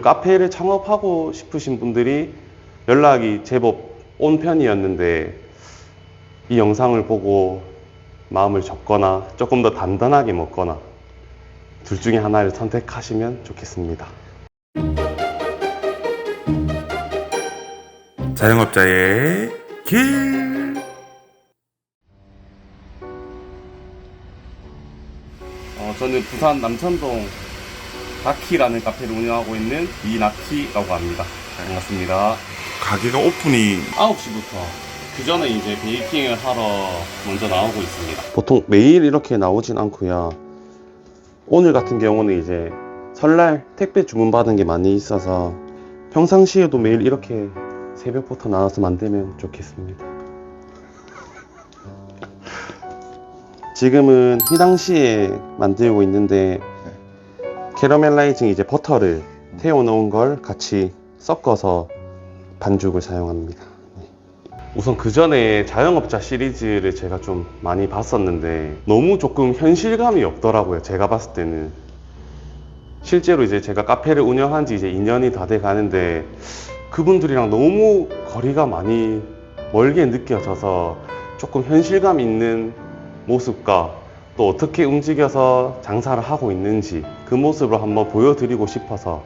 카페를 창업하고 싶으신 분들이 연락이 제법 온 편이었는데 이 영상을 보고 마음을 접거나 조금 더 단단하게 먹거나 둘 중에 하나를 선택하시면 좋겠습니다. 자영업자의 길. 저는 부산 남천동 나키라는 카페를 운영하고 있는 이나키라고 합니다. 반갑습니다. 가게가 오픈이 9시부터 그 전에 이제 베이킹을 하러 먼저 나오고 있습니다. 보통 매일 이렇게 나오진 않고요. 오늘 같은 경우는 이제 설날 택배 주문 받은 게 많이 있어서 평상시에도 매일 이렇게 새벽부터 나와서 만들면 좋겠습니다. 지금은 휘낭시에 만들고 있는데 캐러멜라이징 이제 버터를 태워 놓은 걸 같이 섞어서 반죽을 사용합니다. 우선 그 전에 자영업자 시리즈를 제가 좀 많이 봤었는데 너무 조금 현실감이 없더라고요. 제가 봤을 때는. 실제로 이제 제가 카페를 운영한 지 이제 2년이 다 돼 가는데 그분들이랑 너무 거리가 많이 멀게 느껴져서 조금 현실감 있는 모습과 또 어떻게 움직여서 장사를 하고 있는지 그 모습을 한번 보여드리고 싶어서,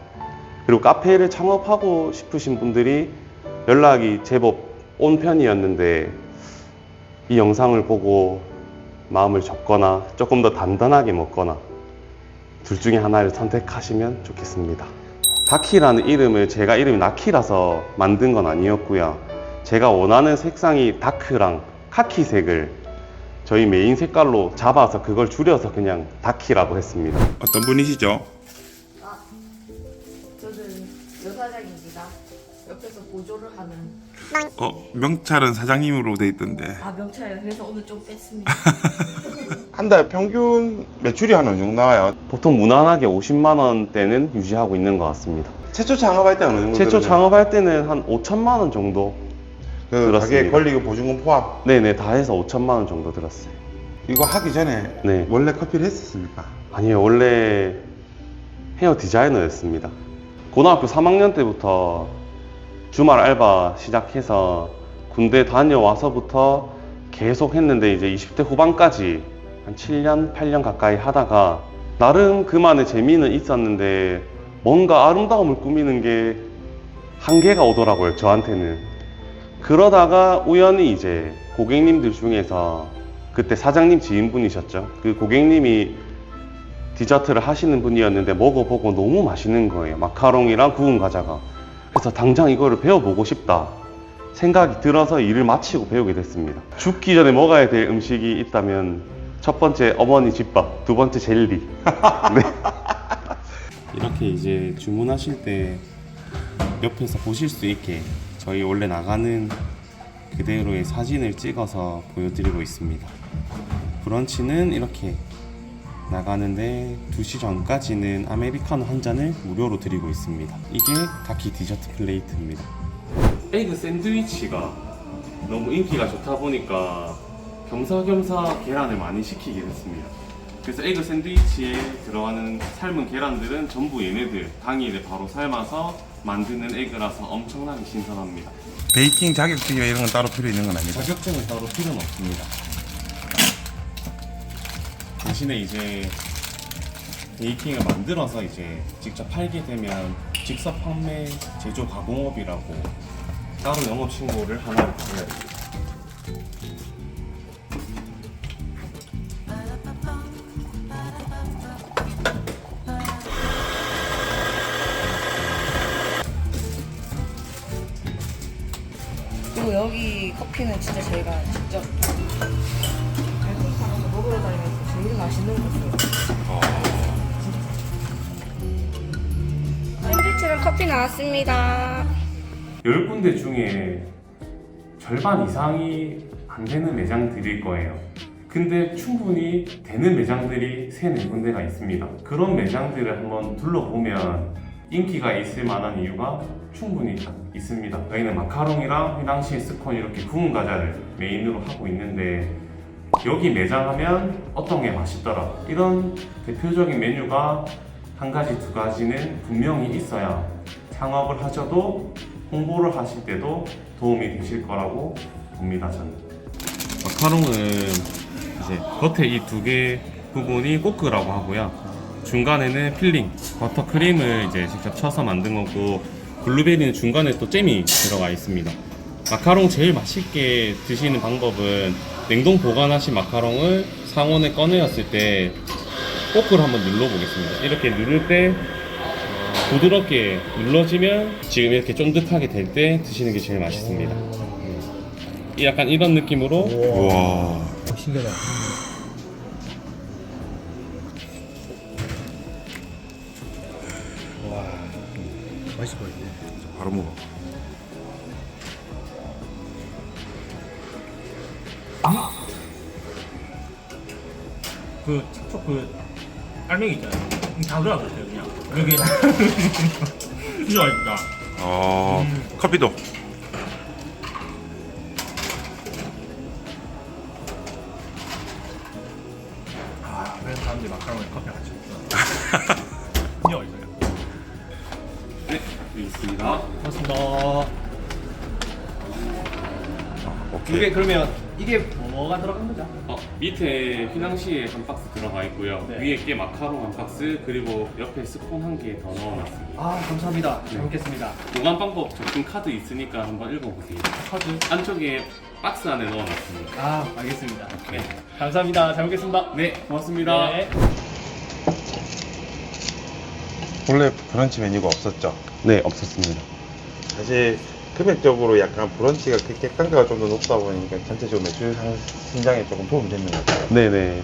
그리고 카페를 창업하고 싶으신 분들이 연락이 제법 온 편이었는데 이 영상을 보고 마음을 접거나 조금 더 단단하게 먹거나 둘 중에 하나를 선택하시면 좋겠습니다. 다키라는 이름을 제가 이름이 나키라서 만든 건 아니었고요. 제가 원하는 색상이 다크랑 카키색을 저희 메인 색깔로 잡아서 그걸 줄여서 그냥 다키라고 했습니다. 어떤 분이시죠? 저는 여사장입니다. 옆에서 보조를 하는. 명찰은 사장님으로 돼 있던데. 명찰이요. 그래서 오늘 좀 뺐습니다. 한 달 평균 매출이 한 어느 정도 나와요? 보통 무난하게 50만 원대는 유지하고 있는 것 같습니다. 최초 창업할 때 어느 정도 최초 들었나요? 창업할 때는 한 5천만 원 정도 그 들었습니다. 가게 권리금 보증금 포함. 네네, 다 해서 5천만 원 정도 들었어요. 이거 하기 전에 네. 원래 커피를 했었습니까? 아니요, 원래 헤어 디자이너였습니다. 고등학교 3학년 때부터 주말 알바 시작해서 군대 다녀와서부터 계속 했는데 이제 20대 후반까지 한 7년, 8년 가까이 하다가 나름 그만의 재미는 있었는데 뭔가 아름다움을 꾸미는 게 한계가 오더라고요, 저한테는. 그러다가 우연히 이제 고객님들 중에서 그때 사장님 지인분이셨죠. 그 고객님이 디저트를 하시는 분이었는데 먹어보고 너무 맛있는 거예요. 마카롱이랑 구운 과자가. 그래서 당장 이거를 배워보고 싶다 생각이 들어서 일을 마치고 배우게 됐습니다. 죽기 전에 먹어야 될 음식이 있다면 첫 번째 어머니 집밥, 두 번째 젤리. 네. 이렇게 이제 주문하실 때 옆에서 보실 수 있게 저희 원래 나가는 그대로의 사진을 찍어서 보여드리고 있습니다. 브런치는 이렇게 나가는데 2시 전까지는 아메리카노 한 잔을 무료로 드리고 있습니다. 이게 다키 디저트 플레이트입니다. 에그 샌드위치가 너무 인기가 좋다 보니까 겸사겸사 계란을 많이 시키게 됐습니다. 그래서 에그 샌드위치에 들어가는 삶은 계란들은 전부 얘네들 당일에 바로 삶아서 만드는 에그라서 엄청나게 신선합니다. 베이킹 자격증이나 이런 건 따로 필요 있는 건 아니죠? 자격증은 따로 필요는 없습니다. 대신에 이제 베이킹을 만들어서 이제 직접 팔게 되면 직접 판매 제조 가공업이라고 따로 영업 신고를 하나를 받아야 됩니다. 그리고 여기 커피는 진짜 저희가 직접 먹으러 다니면서 제일 맛있는 곳이에요. 샌드위치랑 커피 나왔습니다. 10군데 중에 절반 이상이 안 되는 매장들일 거예요. 근데 충분히 되는 매장들이 3-4군데가 있습니다. 그런 매장들을 한번 둘러보면 인기가 있을 만한 이유가 충분히 있습니다. 저희는 마카롱이랑 휘낭시에 스콘 이렇게 구운 과자를 메인으로 하고 있는데 여기 매장 하면 어떤 게 맛있더라 이런 대표적인 메뉴가 한 가지 두 가지는 분명히 있어야 창업을 하셔도 홍보를 하실 때도 도움이 되실 거라고 봅니다. 저는. 마카롱은 이제 겉에 이 두 개 부분이 꼬끄라고 하고요. 중간에는 필링, 버터크림을 이제 직접 쳐서 만든 거고, 블루베리는 중간에 또 잼이 들어가 있습니다. 마카롱 제일 맛있게 드시는 방법은 냉동 보관하신 마카롱을 상온에 꺼내었을 때 꼬끄를 한번 눌러보겠습니다. 이렇게 누를 때 부드럽게 눌러지면 지금 이렇게 쫀득하게 될 때 드시는 게 제일 맛있습니다. 약간 이런 느낌으로. 우와. 신기하다. 와, 맛있어 보이네. 바로 먹어. 그 틱톡 그 알맹이 있잖아요. 다 들어갔어요 그냥. 여기 진짜 맛있다. 커피도. 아, 그래서 사람들이 마카롱에 커피 같이 먹잖아. 진짜 맛있어요. 네, 여기 있습니다. 고맙습니다. 오케이. 이게 그러면 이게 뭐가 들어간 거죠? 밑에 휘낭시에 한 박스 들어가 있고요. 네. 위에 게 마카롱 한 박스, 그리고 옆에 스콘 한 개 더 넣어놨습니다. 아, 감사합니다. 잘 먹겠습니다. 보관 방법 적힌 카드 있으니까 한번 읽어보세요. 카드? 안쪽에 박스 안에 넣어놨습니다. 아, 알겠습니다. 네, 감사합니다. 잘 먹겠습니다. 네, 고맙습니다. 네. 원래 브런치 메뉴가 없었죠. 네, 없었습니다. 사실 금액적으로 약간 브런치가 그 객단가가 좀 더 높다 보니까 전체적으로 매출 신장에 조금 도움이 되는 것 같아요. 네네.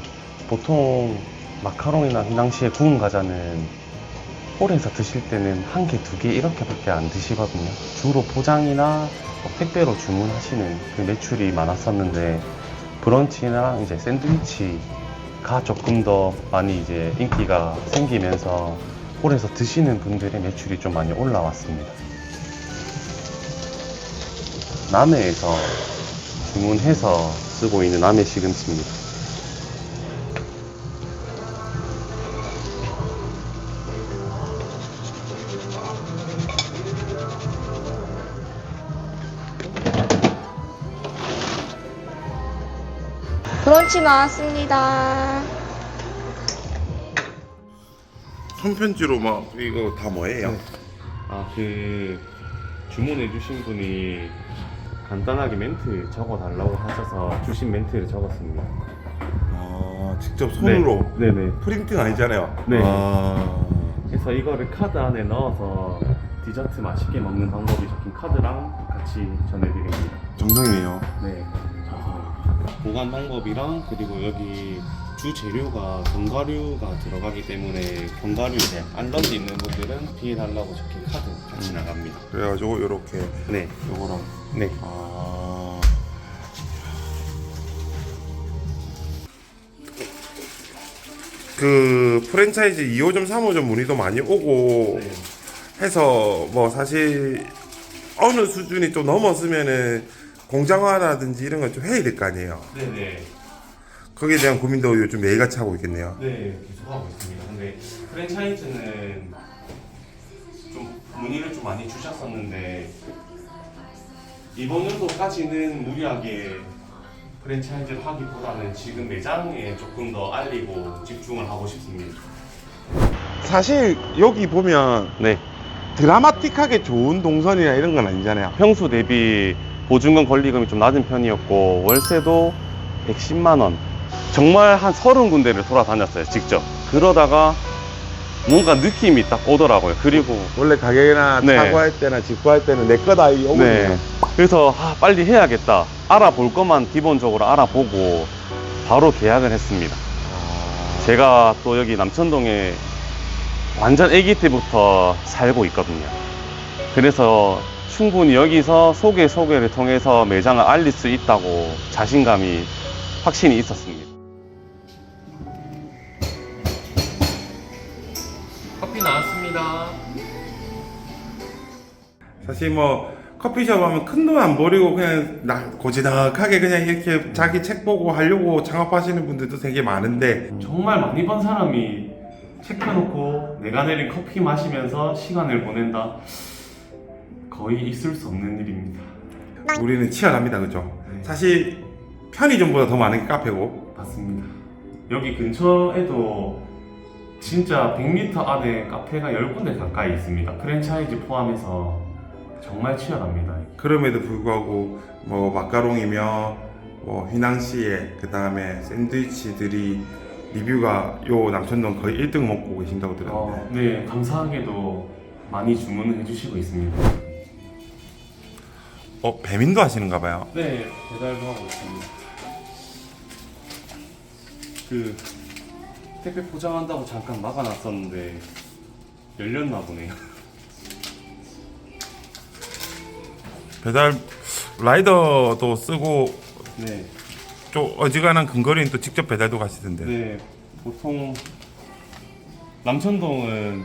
보통 마카롱이나 휘낭시에 구운 과자는 홀에서 드실 때는 한 개, 두 개 이렇게밖에 안 드시거든요. 주로 포장이나 택배로 주문하시는 그 매출이 많았었는데, 브런치나 이제 샌드위치가 조금 더 많이 이제 인기가 생기면서 홀에서 드시는 분들의 매출이 좀 많이 올라왔습니다. 남해에서 주문해서 쓰고 있는 남해 시금치입니다. 브런치 나왔습니다. 손편지로 막 이거 다 뭐예요? 그 주문해주신 분이 간단하게 멘트 적어달라고 하셔서 주신 멘트를 적었습니다. 직접 손으로. 네. 네네. 프린팅 아니잖아요. 네. 아. 그래서 이거를 카드 안에 넣어서 디저트 맛있게 먹는 방법이 적힌 카드랑 같이 전해드립니다. 정성이네요. 네. 보관 방법이랑, 그리고 여기 주 재료가 견과류가 들어가기 때문에 견과류 이제 알러지 있는 분들은 피해달라고 적힌 카드 같이 나갑니다. 그래가지고 요렇게 네. 요거랑. 네. 그 프랜차이즈 2호점, 3호점 문의도 많이 오고 네. 해서 뭐 사실 어느 수준이 좀 넘었으면은 공장화라든지 이런 걸 좀 해야 될 거 아니에요. 네네. 거기에 대한 고민도 요즘 매일같이 하고 있겠네요. 네, 계속하고 있습니다. 근데 프랜차이즈는 좀 문의를 좀 많이 주셨었는데, 이번 연도까지는 무리하게 프랜차이즈를 하기보다는 지금 매장에 조금 더 알리고 집중을 하고 싶습니다. 사실 여기 보면 네. 드라마틱하게 좋은 동선이나 이런 건 아니잖아요. 평수 대비 보증금 권리금이 좀 낮은 편이었고, 월세도 110만 원. 정말 한 30군데를 돌아다녔어요, 직접. 그러다가 뭔가 느낌이 딱 오더라고요. 그리고 원래 가게나 네. 사고할 때나 직구할 때는 내 거다 이 오거든요. 네. 그래서 빨리 해야겠다. 알아볼 것만 기본적으로 알아보고 바로 계약을 했습니다. 제가 또 여기 남천동에 완전 아기 때부터 살고 있거든요. 그래서 충분히 여기서 소개를 통해서 매장을 알릴 수 있다고 자신감이 확신이 있었습니다. 커피 나왔습니다. 사실 뭐 커피숍 하면 큰 돈 안 버리고 그냥 고지넉하게 그냥 이렇게 자기 책 보고 하려고 창업하시는 분들도 되게 많은데 정말 많이 번 사람이 책 펴놓고 내가 내린 커피 마시면서 시간을 보낸다. 거의 있을 수 없는 일입니다. 우리는 치열합니다, 그죠? 네. 사실 편의점보다 더 많은 게 카페고. 맞습니다. 여기 근처에도 진짜 100m 안에 카페가 10군데 가까이 있습니다. 프랜차이즈 포함해서 정말 치열합니다. 그럼에도 불구하고 뭐 마카롱이며 뭐 휘낭시에 그 다음에 샌드위치들이 리뷰가 요 남천동 거의 1등 먹고 계신다고 들었는데. 네, 감사하게도 많이 주문을 해주시고 있습니다. 배민도 하시는가 봐요. 네, 배달도 하고 있습니다. 그 택배 포장한다고 잠깐 막아놨었는데 열렸나 보네요. 배달 라이더도 쓰고 네, 좀 어지간한 근거리는 또 직접 배달도 가시던데. 네, 보통 남천동은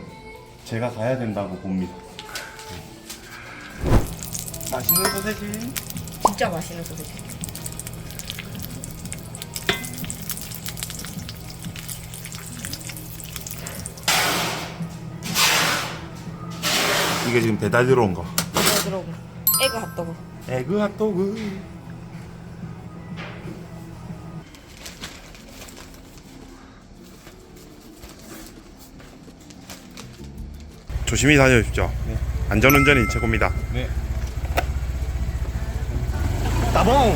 제가 가야 된다고 봅니다. 맛있는 소세지. 진짜 맛있는 소세지. 이게 지금 배달 들어온 거. 이거 들어오고. 에그 핫도그. 에그 핫도그. 조심히 다녀주십시오. 네. 안전운전이 최고입니다. 네. 따봉!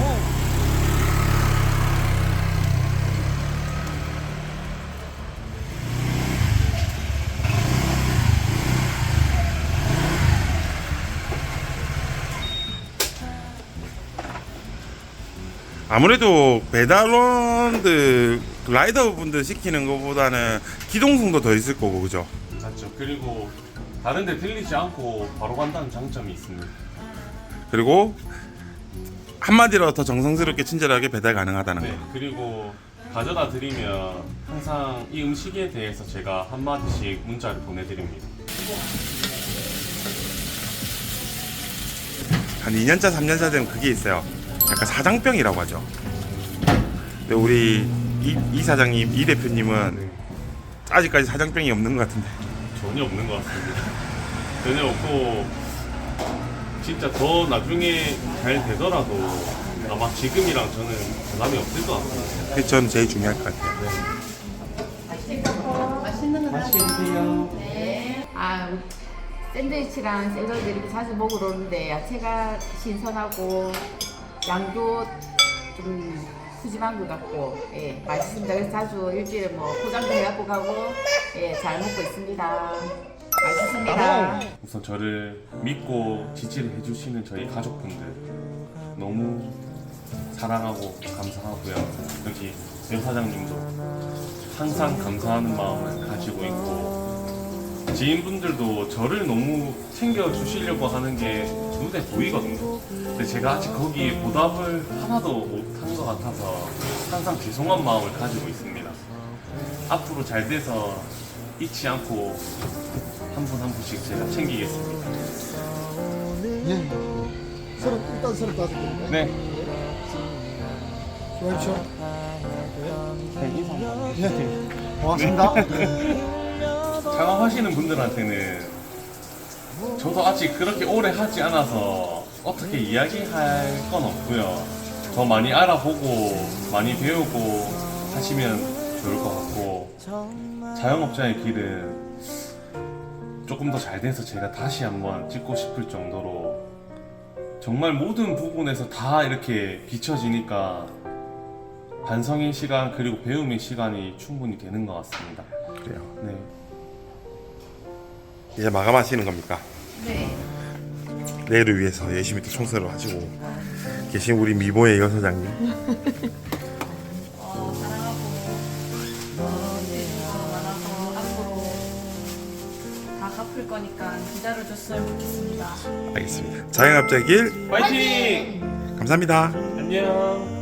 아무래도 배달원들 라이더 분들 시키는 것보다는 기동성도 더 있을 거고, 그죠? 맞죠. 그리고 다른 데 들리지 않고 바로 간다는 장점이 있습니다. 그리고 한마디로 더 정성스럽게 친절하게 배달 가능하다는 거. 네, 그리고 가져다 드리면 항상 이 음식에 대해서 제가 한마디씩 문자를 보내드립니다. 한 2년차, 3년차 되면 그게 있어요. 약간 사장병이라고 하죠. 근데 우리 이 사장님, 이 대표님은 아직까지 사장병이 없는 것 같은데. 전혀 없는 것 같습니다. 전혀 없고 진짜 더 나중에 잘 되더라도 아마 지금이랑 저는 변함이 없을 것 같습니다. 그게 저는 제일 중요할 것 같아요. 맛있게 드세요. 아, 샌드위치랑 샐러드 이렇게 자주 먹으러 오는데 야채가 신선하고 양도 좀 푸짐한 것 같고, 예, 맛있습니다. 그래서 자주 일주일에 뭐 포장도 해갖고 가고, 예, 잘 먹고 있습니다. 맛있습니다. 우선 저를 믿고 지지를 해주시는 저희 가족분들 너무 사랑하고 감사하고요. 여기 여 사장님도 항상 감사하는 마음을 가지고 있고 지인분들도 저를 너무 챙겨주시려고 하는 게 눈에 보이거든요. 근데 제가 아직 거기에 보답을 하나도 못한 것 같아서 항상 죄송한 마음을 가지고 있습니다. 앞으로 잘 돼서 잊지 않고 한 분 한 분씩 제가 챙기겠습니다. 네. 일단 서로 따뜻해. 네. 수고하십시오. 네. 고맙습니다. 창업하시는 분들한테는 저도 아직 그렇게 오래 하지 않아서 어떻게 이야기할 건 없고요. 더 많이 알아보고 많이 배우고 하시면 좋을 것 같고 자영업자의 길은 조금 더 잘 돼서 제가 다시 한번 찍고 싶을 정도로 정말 모든 부분에서 다 이렇게 비춰지니까 반성의 시간 그리고 배움의 시간이 충분히 되는 것 같습니다. 그래요. 네. 이제 마감하시는 겁니까? 네. 내일을 위해서 열심히 또 청소를 하시고 계신 우리 미모의 여 사장님. 사랑하고, 많아서 앞으로 다 갚을 거니까 기다려줬으면 좋겠습니다. 알겠습니다. 자영업자 길 파이팅! 감사합니다. 안녕.